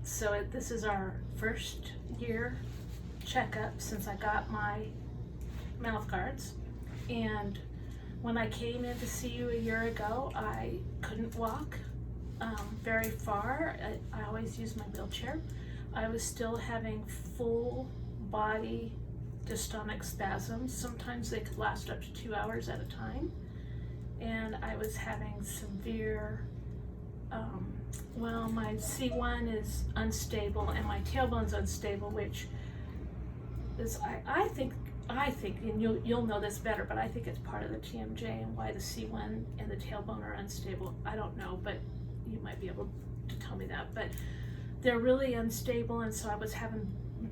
This is our first year checkup since I got my mouth guards. And when I came in to see you a year ago, I couldn't walk very far. I always use my wheelchair. I was still having full body dystonic spasms. Sometimes they could last up to 2 hours at a time. And I was having severe, my C1 is unstable and my tailbone's unstable, which is, I think, and you'll know this better, but I think it's part of the TMJ and why the C1 and the tailbone are unstable. I don't know, but you might be able to tell me that. But they're really unstable, and so I was having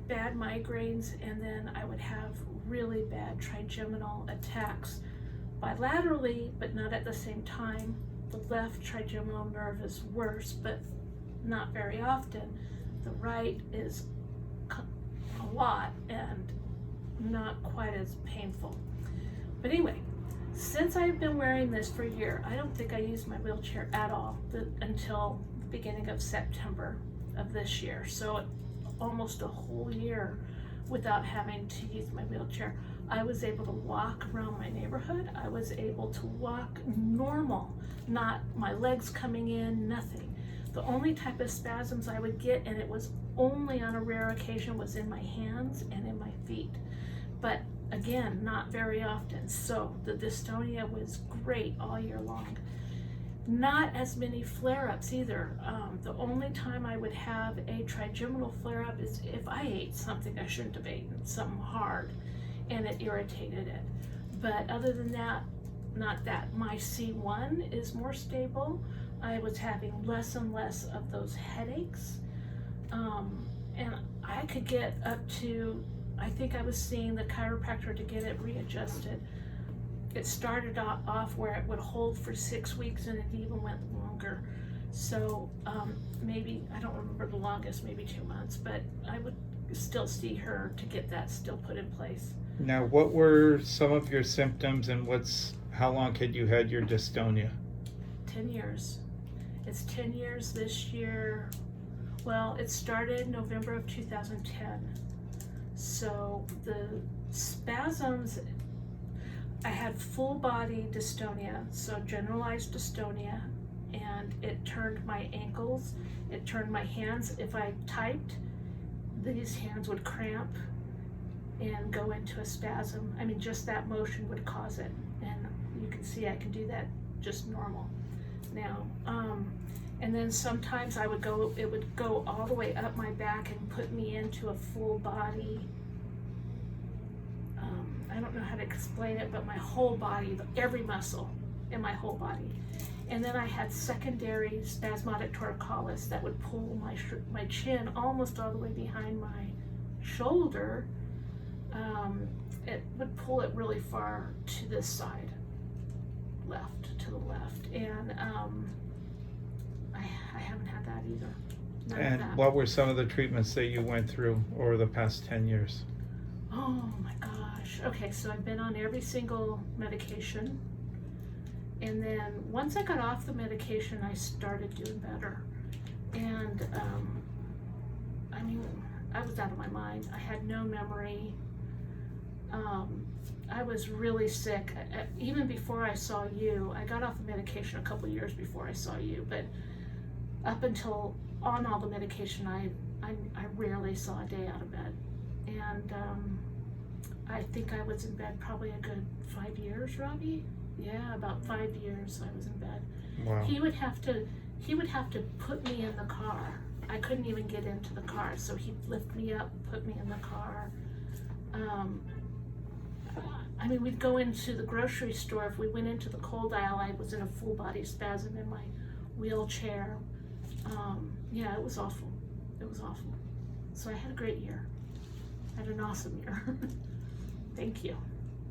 bad migraines, and then I would have really bad trigeminal attacks bilaterally, but not at the same time. The left trigeminal nerve is worse, but not very often. The right is a lot and not quite as painful. But anyway, since I've been wearing this for a year, I don't think I used my wheelchair at all until the beginning of September of this year. So almost a whole year without having to use my wheelchair. I was able to walk around my neighborhood. I was able to walk normal, not my legs coming in, nothing. The only type of spasms I would get, and it was only on a rare occasion, was in my hands and in my feet. But again, not very often. So the dystonia was great all year long. Not as many flare-ups either. The only time I would have a trigeminal flare-up is if I ate something I shouldn't have eaten, something hard, and it irritated it. But other than that, not that. My C1 is more stable. I was having less and less of those headaches. And I could get up to, I think I was seeing the chiropractor to get it readjusted. It started off where it would hold for 6 weeks, and it even went longer. So maybe, I don't remember the longest, maybe 2 months, but I would still see her to get that still put in place. Now, what were some of your symptoms, and how long had you had your dystonia? 10 years. It's 10 years this year. Well, it started November of 2010. So the spasms, I had full body dystonia, so generalized dystonia, and it turned my ankles, it turned my hands. If I typed, these hands would cramp and go into a spasm. I mean, just that motion would cause it. And you can see I can do that just normal now. And then sometimes it would go all the way up my back and put me into a full body, I don't know how to explain it, but my whole body, every muscle in my whole body. And then I had secondary spasmodic torticollis that would pull my chin almost all the way behind my shoulder. It would pull it really far to this side, to the left. And I haven't had that either. None of And that. what were some of the treatments that you went through over the past 10 years? Oh my gosh. Okay, so I've been on every single medication. And then once I got off the medication, I started doing better. And I mean, I was out of my mind. I had no memory. I was really sick. Even before I saw you, I got off the medication a couple years before I saw you, but up until on all the medication, I rarely saw a day out of bed. And I think I was in bed probably a good 5 years, Robbie. Yeah, about 5 years I was in bed. Wow. He would have to put me in the car. I couldn't even get into the car, so he'd lift me up, put me in the car. I mean, we'd go into the grocery store. If we went into the cold aisle, I was in a full body spasm in my wheelchair. Yeah, it was awful. It was awful. So I had a great year. I had an awesome year. Thank you.